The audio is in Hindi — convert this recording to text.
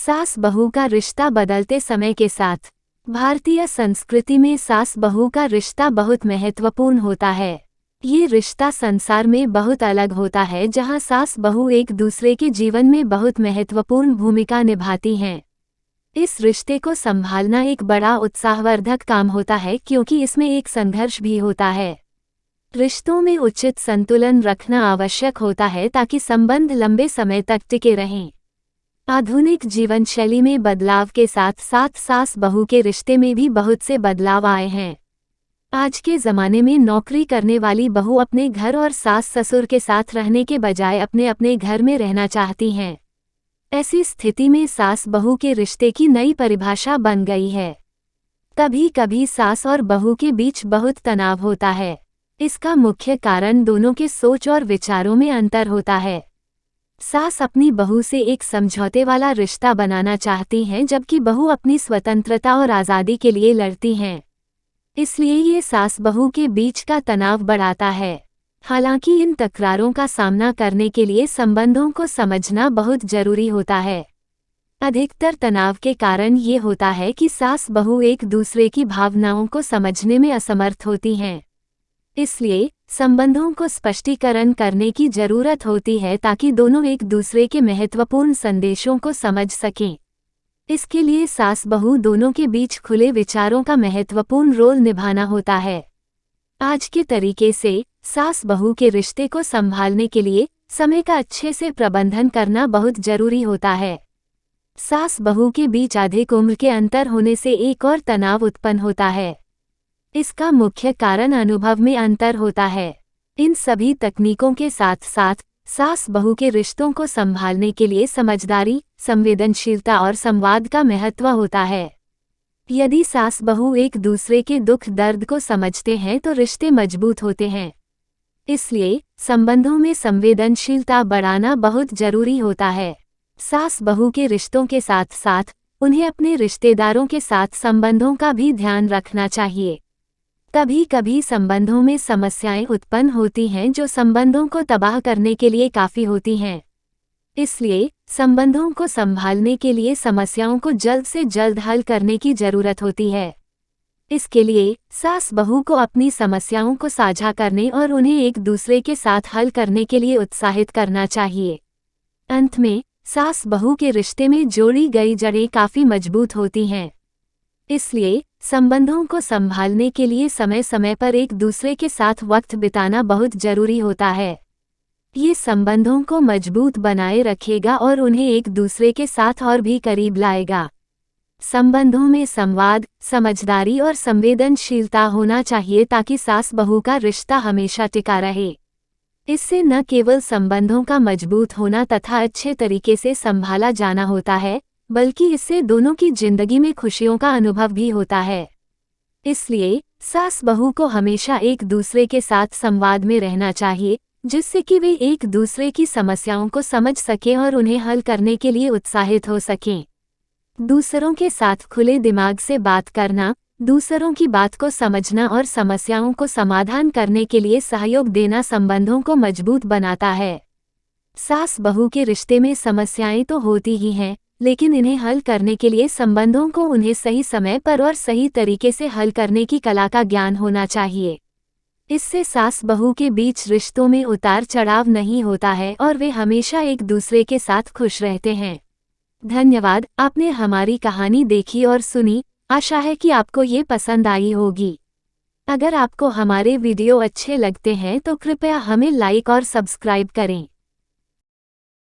सास बहू का रिश्ता बदलते समय के साथ। भारतीय संस्कृति में सास बहू का रिश्ता बहुत महत्वपूर्ण होता है। ये रिश्ता संसार में बहुत अलग होता है, जहाँ सास बहू एक दूसरे के जीवन में बहुत महत्वपूर्ण भूमिका निभाती हैं। इस रिश्ते को संभालना एक बड़ा उत्साहवर्धक काम होता है, क्योंकि इसमें एक संघर्ष भी होता है। रिश्तों में उचित संतुलन रखना आवश्यक होता है ताकि संबंध लंबे समय तक टिके रहें। आधुनिक जीवन शैली में बदलाव के साथ साथ सास बहू के रिश्ते में भी बहुत से बदलाव आए हैं। आज के ज़माने में नौकरी करने वाली बहू अपने घर और सास ससुर के साथ रहने के बजाय अपने अपने घर में रहना चाहती हैं। ऐसी स्थिति में सास बहू के रिश्ते की नई परिभाषा बन गई है। कभी कभी सास और बहू के बीच बहुत तनाव होता है। इसका मुख्य कारण दोनों के सोच और विचारों में अंतर होता है। सास अपनी बहू से एक समझौते वाला रिश्ता बनाना चाहती हैं, जबकि बहू अपनी स्वतंत्रता और आज़ादी के लिए लड़ती हैं। इसलिए ये सास बहू के बीच का तनाव बढ़ाता है। हालांकि इन तकरारों का सामना करने के लिए संबंधों को समझना बहुत जरूरी होता है। अधिकतर तनाव के कारण ये होता है कि सास बहू एक दूसरे की भावनाओं को समझने में असमर्थ होती हैं। इसलिए संबंधों को स्पष्टीकरण करने की जरूरत होती है ताकि दोनों एक दूसरे के महत्वपूर्ण संदेशों को समझ सकें। इसके लिए सास बहू दोनों के बीच खुले विचारों का महत्वपूर्ण रोल निभाना होता है। आज के तरीके से सास बहू के रिश्ते को संभालने के लिए समय का अच्छे से प्रबंधन करना बहुत जरूरी होता है। सास बहू के बीच अधिक उम्र के अंतर होने से एक और तनाव उत्पन्न होता है। इसका मुख्य कारण अनुभव में अंतर होता है। इन सभी तकनीकों के साथ साथ सास बहू के रिश्तों को संभालने के लिए समझदारी, संवेदनशीलता और संवाद का महत्व होता है। यदि सास बहू एक दूसरे के दुख दर्द को समझते हैं तो रिश्ते मजबूत होते हैं। इसलिए संबंधों में संवेदनशीलता बढ़ाना बहुत जरूरी होता है। सास बहू के रिश्तों के साथ साथ उन्हें अपने रिश्तेदारों के साथ संबंधों का भी ध्यान रखना चाहिए। कभी कभी संबंधों में समस्याएं उत्पन्न होती हैं जो संबंधों को तबाह करने के लिए काफ़ी होती हैं। इसलिए संबंधों को संभालने के लिए समस्याओं को जल्द से जल्द हल करने की ज़रूरत होती है। इसके लिए सास बहू को अपनी समस्याओं को साझा करने और उन्हें एक दूसरे के साथ हल करने के लिए उत्साहित करना चाहिए। अंत में सास बहू के रिश्ते में जोड़ी गई जड़ें काफ़ी मजबूत होती हैं। इसलिए संबंधों को संभालने के लिए समय समय पर एक दूसरे के साथ वक्त बिताना बहुत जरूरी होता है। ये संबंधों को मजबूत बनाए रखेगा और उन्हें एक दूसरे के साथ और भी करीब लाएगा। संबंधों में संवाद, समझदारी और संवेदनशीलता होना चाहिए ताकि सास बहू का रिश्ता हमेशा टिका रहे। इससे न केवल संबंधों का मजबूत होना तथा अच्छे तरीके से संभाला जाना होता है, बल्कि इससे दोनों की जिंदगी में खुशियों का अनुभव भी होता है। इसलिए सास बहू को हमेशा एक दूसरे के साथ संवाद में रहना चाहिए, जिससे कि वे एक दूसरे की समस्याओं को समझ सकें और उन्हें हल करने के लिए उत्साहित हो सकें। दूसरों के साथ खुले दिमाग से बात करना, दूसरों की बात को समझना और समस्याओं को समाधान करने के लिए सहयोग देना संबंधों को मजबूत बनाता है। सास बहू के रिश्ते में समस्याएं तो होती ही हैं, लेकिन इन्हें हल करने के लिए संबंधों को उन्हें सही समय पर और सही तरीके से हल करने की कला का ज्ञान होना चाहिए। इससे सास बहू के बीच रिश्तों में उतार चढ़ाव नहीं होता है और वे हमेशा एक दूसरे के साथ खुश रहते हैं। धन्यवाद, आपने हमारी कहानी देखी और सुनी। आशा है कि आपको ये पसंद आई होगी। अगर आपको हमारे वीडियो अच्छे लगते हैं तो कृपया हमें लाइक और सब्सक्राइब करें।